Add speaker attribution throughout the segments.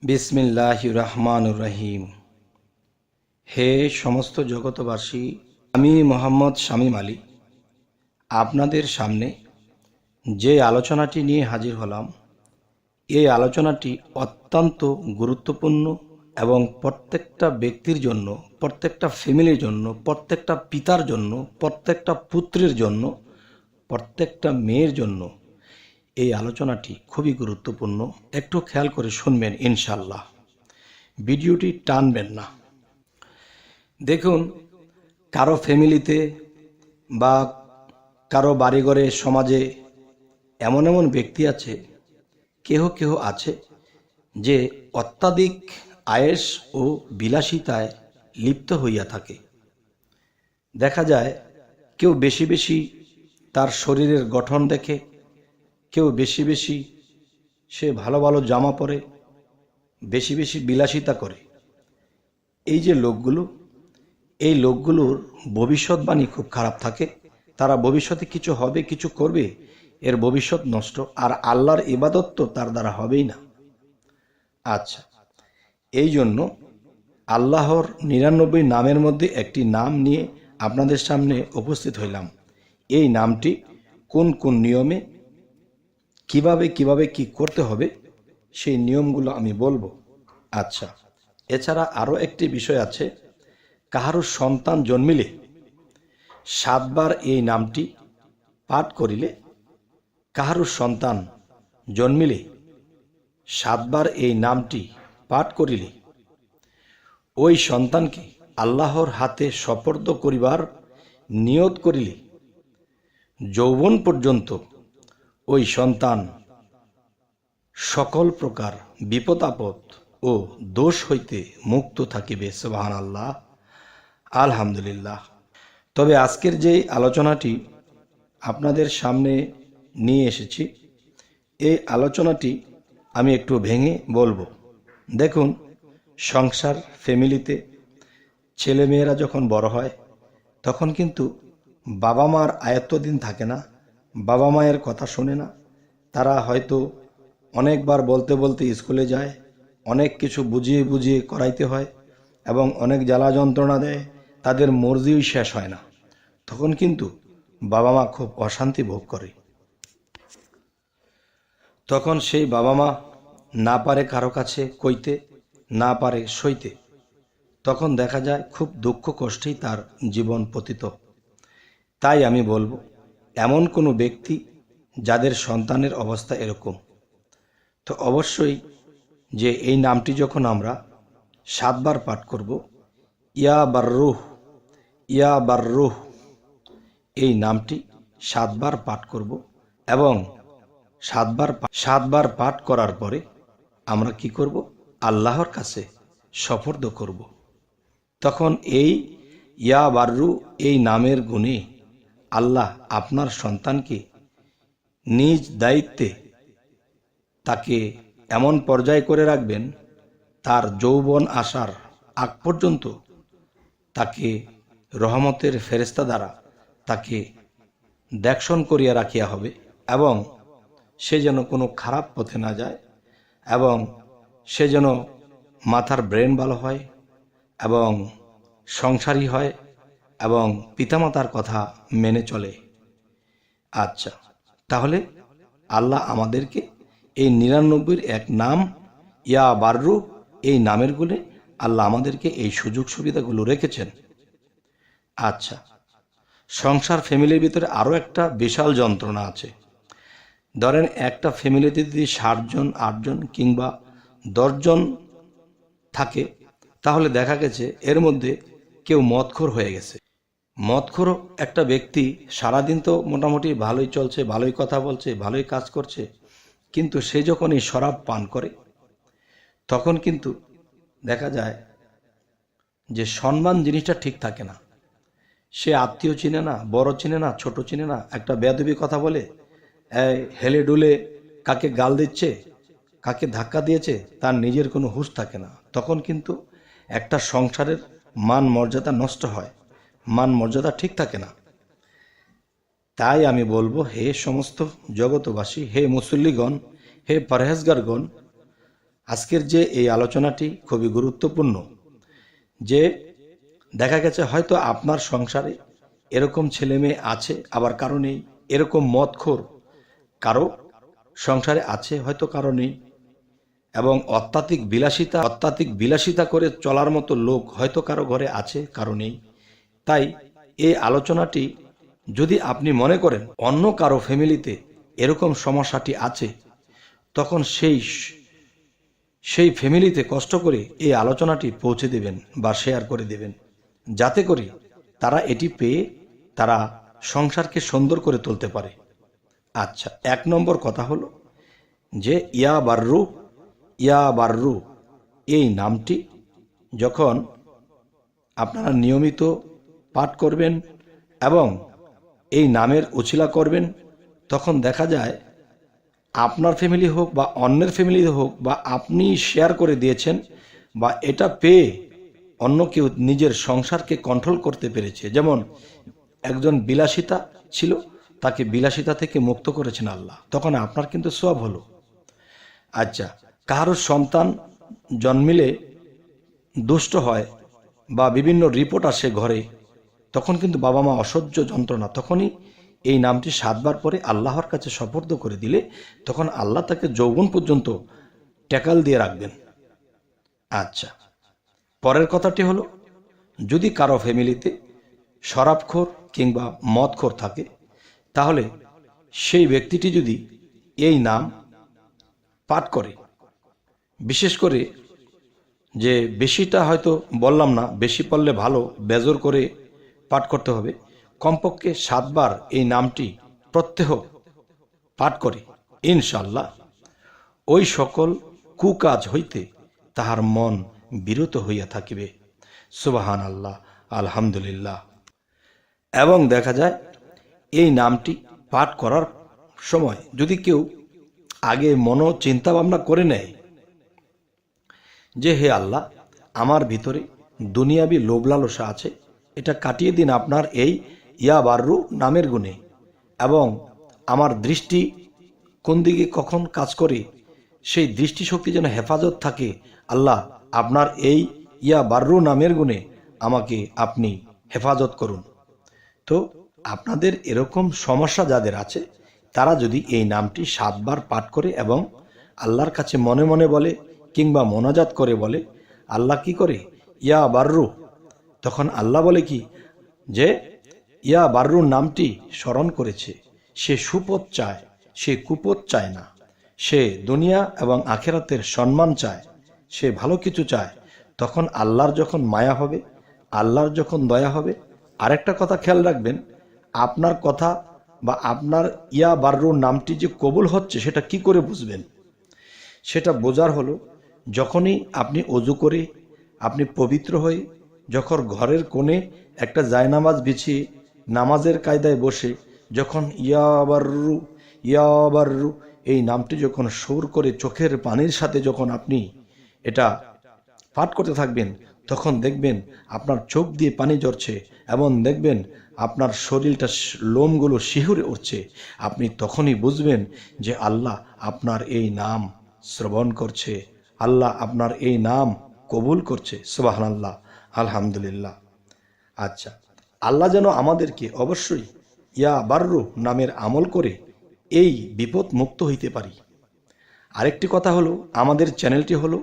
Speaker 1: বিসমিল্লাহির রহমানুর রহিম। হে সমস্ত জগতবাসী, আমি মোহাম্মদ শামীম আলী আপনাদের সামনে যে আলোচনাটি নিয়ে হাজির হলাম, এই আলোচনাটি অত্যন্ত গুরুত্বপূর্ণ এবং প্রত্যেকটা ব্যক্তির জন্য, প্রত্যেকটা ফ্যামিলির জন্য, প্রত্যেকটা পিতার জন্য, প্রত্যেকটা পুত্রের জন্য, প্রত্যেকটা মেয়ের জন্য এই আলোচনাটি খুবই গুরুত্বপূর্ণ। একটু খেয়াল করে শুনবেন ইনশাল্লাহ, ভিডিওটি টানবেন না। দেখুন, কারো ফ্যামিলিতে বা কারো বাড়িঘরে সমাজে এমন এমন ব্যক্তি আছে, কেহ কেহ আছে যে অত্যাধিক আয়েশ ও বিলাসিতায় লিপ্ত হইয়া থাকে। দেখা যায় কেউ বেশি বেশি তার শরীরের গঠন দেখে, কেউ বেশি বেশি সে ভালো ভালো জামা পরে, বেশি বেশি বিলাসিতা করে। এই যে লোকগুলো, এই লোকগুলোর ভবিষ্যৎবাণী খুব খারাপ থাকে। তারা ভবিষ্যতে কিছু হবে, কিছু করবে, এর ভবিষ্যৎ নষ্ট। আর আল্লাহর ইবাদত তো তার দ্বারা হবেই না। আচ্ছা, এই জন্য আল্লাহর 99 নামের মধ্যে একটি নাম নিয়ে আপনাদের সামনে উপস্থিত হইলাম। এই নামটি কোন কোন নিয়মে কিভাবে কিভাবে কি করতে হবে, সেই নিয়মগুলো আমি বলবো। আচ্ছা, এছাড়া আরও একটি বিষয় আছে। কাহারও সন্তান জন্মিলে 7 বার এই নামটি পাঠ করিলে, কাহারও সন্তান জন্মিলে 7 বার এই নামটি পাঠ করিলে ওই সন্তানকে আল্লাহর হাতে সোপর্দ করিবার নিয়ত করিলে যৌবন পর্যন্ত ওই সন্তান সকল প্রকার বিপদ আপদ ও দোষ হইতে মুক্ত থাকিবে। সুবহানাল্লাহ, আলহামদুলিল্লাহ। তবে আজকের যে আলোচনাটি আপনাদের সামনে নিয়ে এসেছি, এই আলোচনাটি আমি একটু ভেঙে বলবো। দেখুন, সংসার ফ্যামিলিতে ছেলেমেয়েরা যখন বড় হয়, তখন কিন্তু বাবা মার আয়ত্তাধীন থাকে না, বাবা মায়ের কথা শোনে না। তারা হয়তো অনেকবার বলতে বলতে স্কুলে যায়, অনেক কিছু বুঝিয়ে বুঝিয়ে করাইতে হয় এবং অনেক জ্বালা যন্ত্রণা দেয়, তাদের মর্জিই শেষ হয় না। তখন কিন্তু বাবা মা খুব অশান্তি ভোগ করে। তখন সেই বাবা মা না পারে কারো কাছে কইতে, না পারে সইতে। তখন দেখা যায় খুব দুঃখ কষ্টেই তার জীবন পতিত। তাই আমি বলবো, এমন কোনো ব্যক্তি যাদের সন্তানের অবস্থা এরকম, তো অবশ্যই যে এই নামটি যখন আমরা 7 বার পাঠ করব, ইয়া বাররুহ, ইয়া বাররুহ, এই নামটি 7 বার পাঠ করব এবং 7 বার পাঠ করার পরে আমরা কি করব? আল্লাহর কাছে সোপর্দ করব। তখন এই ইয়া বাররু, এই নামের গুণে আল্লাহ আপনার সন্তানকে নিজ দায়িত্বে তাকে এমন পর্যায়ে করে রাখবেন, তার যৌবন আসার আগ পর্যন্ত তাকে রহমতের ফেরেশতা দ্বারা তাকে দেখশন করিয়া রাখিয়া হবে এবং সে যেন কোনো খারাপ পথে না যায়, এবং সে যেন মাথার ব্রেন ভালো হয় এবং সংসারী হয় এবং পিতামাতার কথা মেনে চলে। আচ্ছা, তাহলে আল্লাহ আমাদেরকে এই 99 এক নাম ইয়া বাররু, এই নামের গুণে আল্লাহ আমাদেরকে এই সুযোগ সুবিধাগুলো রেখেছেন। আচ্ছা, সংসার ফ্যামিলির ভিতরে আরও একটা বিশাল যন্ত্রণা আছে। ধরেন একটা ফ্যামিলিতে যদি 60 জন, 8 জন কিংবা 10 জন থাকে, তাহলে দেখা গেছে এর মধ্যে কেউ মদখোর হয়ে গেছে। মদখোর একটা ব্যক্তি সারাদিন তো মোটামুটি ভালোই চলছে, ভালোই কথা বলছে, ভালোই কাজ করছে, কিন্তু সে যখন এই শরাব পান করে, তখন কিন্তু দেখা যায় যে সম্মান জিনিসটা ঠিক থাকে না। সে আত্মীয় চিনে না, বড় চিনে না, ছোট চিনে না, একটা বেয়াদবি কথা বলে হেলে ডুলে কাকে গাল দিচ্ছে, কাকে ধাক্কা দিয়েছে, তার নিজের কোনো হুঁশ থাকে না। তখন কিন্তু একটা সংসারের মান মর্যাদা নষ্ট হয়, মান মর্যাদা ঠিক থাকে না। তাই আমি বলবো, হে সমস্ত জগতবাসী, হে মুসল্লিগণ, হে পরহেজগারগণ, আজকের যে এই আলোচনাটি খুবই গুরুত্বপূর্ণ, যে দেখা গেছে হয়তো আপনার সংসারে এরকম ছেলে মেয়ে আছে, আবার কারো নেই। এরকম মদখোর কারো সংসারে আছে, হয়তো কারো নেই। এবং অত্যাধিক বিলাসিতা করে চলার মতো লোক হয়তো কারো ঘরে আছে, কারো নেই। তাই এই আলোচনাটি যদি আপনি মনে করেন অন্য কারো ফ্যামিলিতে এরকম সমস্যাটি আছে, তখন সেই ফ্যামিলিতে কষ্ট করে এই আলোচনাটি পৌঁছে দেবেন বা শেয়ার করে দেবেন, যাতে করে তারা এটি পেয়ে তারা সংসারকে সুন্দর করে তুলতে পারে। আচ্ছা, 1 নম্বর কথা হলো যে ইয়া বাররু এই নামটি যখন আপনারা নিয়মিত পাঠ করবেন এবং এই নামের উছিলা করবেন, তখন দেখা যায় আপনার ফ্যামিলি হোক বা অন্যের ফ্যামিলি হোক, বা আপনি শেয়ার করে দিয়েছেন, বা এটা পেয়ে অন্য কেউ নিজের সংসারকে কন্ট্রোল করতে পেরেছে। যেমন একজন বিলাসিতা ছিল, তাকে বিলাসিতা থেকে মুক্ত করেছেন আল্লাহ, তখন আপনার কিন্তু সওয়াব হলো। আচ্ছা, কারোর সন্তান জন্মিলে দুষ্ট হয় বা বিভিন্ন রিপোর্ট আসে ঘরে, তখন কিন্তু বাবা মা অসহ্য যন্ত্রণা, তখনই এই নামটি 7 বার পরে আল্লাহর কাছে সুপর্দ করে দিলে তখন আল্লাহ তাকে যৌবন পর্যন্ত ট্যাকাল দিয়ে রাখবেন। আচ্ছা, পরের কথাটি হলো, যদি কারো ফ্যামিলিতে শরাবখোর কিংবা মদখোর থাকে, তাহলে সেই ব্যক্তিটি যদি এই নাম পাঠ করে, বিশেষ করে যে বেশিটা হয়তো বললাম না, বেশি পড়লে ভালো, বেজোর করে পাঠ করতে হবে, কমপক্ষে 7 বার এই নামটি প্রত্যহ পাঠ করে, ইনশাআল্লাহ ওই সকল কুকাজ হইতে তাহার মন বিরত হইয়া থাকিবে। সুবহানাল্লাহ, আলহামদুলিল্লাহ। এবং দেখা যায় এই নামটি পাঠ করার সময় যদি কেউ আগে চিন্তা ভাবনা করে নেয় যে হে আল্লাহ, আমার ভিতরে দুনিয়াবি লোভ লালসা আছে, এটা কাটিয়ে দিন আপনার এই ইয়া বাররু নামের গুণে, এবং আমার দৃষ্টি কোন দিকে কখন কাজ করে সেই দৃষ্টিশক্তি যেন হেফাজত থাকে। আল্লাহ, আপনার এই ইয়া বাররু নামের গুণে আমাকে আপনি হেফাজত করুন। তো আপনাদের এরকম সমস্যা যাদের আছে, তারা যদি এই নামটি 7 বার পাঠ করে এবং আল্লাহর কাছে মনে মনে বলে কিংবা মোনাজাত করে বলে, আল্লাহ কি করে, ইয়া বাররু, তখন আল্লাহ বলে কি যে ইয়া বাররু নামটি স্মরণ করেছে, সে সুপথ চায়, সে কুপথ চায় না, সে দুনিয়া এবং আখেরাতের সম্মান চায়, সে ভালো কিছু চায়। তখন আল্লাহর যখন মায়া হবে, আল্লাহর যখন দয়া হবে। আরেকটা কথা খেয়াল রাখবেন, আপনার কথা বা আপনার ইয়া বাররুর নামটি যে কবুল হচ্ছে সেটা কি করে বুঝবেন? সেটা বোঝার হলো, যখনই আপনি অজু করে আপনি পবিত্র হয়ে যখন ঘরের কোণে একটা জায়নামাজ বিছিয়ে নামাজের কায়দায় বসে যখন ইয়া বাররু এই নামটি যখন সুর করে চোখের পানির সাথে যখন আপনি এটা পাঠ করতে থাকবেন, তখন দেখবেন আপনার চোখ দিয়ে পানি ঝরছে এবং দেখবেন আপনার শরীরটা লোমগুলো শিহরে উঠছে। আপনি তখনই বুঝবেন যে আল্লাহ আপনার এই নাম শ্রবণ করছে, আল্লাহ আপনার এই নাম কবুল করছে। সুবহানাল্লাহ, আলহামদুলিল্লাহ। আচ্ছা, আল্লাহ যেন আমাদেরকে অবশ্যই ইয়া বাররু নামের আমল করে এই বিপদ মুক্ত হইতে পারি। আরেকটি কথা হলো, আমাদের চ্যানেলটি হলো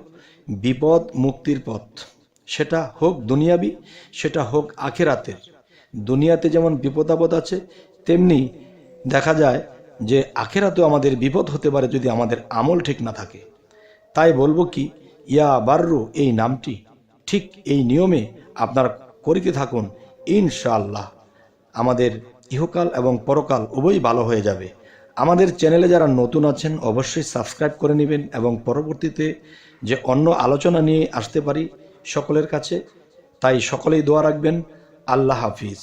Speaker 1: বিপদ মুক্তির পথ, সেটা হোক দুনিয়াবি, সেটা হোক আখেরাতের। দুনিয়াতে যেমন বিপদ আপদ আছে, তেমনি দেখা যায় যে আখেরাতেও আমাদের বিপদ হতে পারে যদি আমাদের আমল ঠিক না থাকে। তাই বলবো কি, ইয়া বাররু এই নামটি ঠিক এই নিয়মে আপনারা করিতে থাকুন, ইনশাআল্লাহ আমাদের ইহকাল এবং পরকাল উভয়ই ভালো হয়ে যাবে। আমাদের চ্যানেলে যারা নতুন আছেন অবশ্যই সাবস্ক্রাইব করে নেবেন এবং পরবর্তীতে যে অন্য আলোচনা নিয়ে আসতে পারি সকলের কাছে, তাই সকলেই দোয়া রাখবেন। আল্লাহ হাফিজ।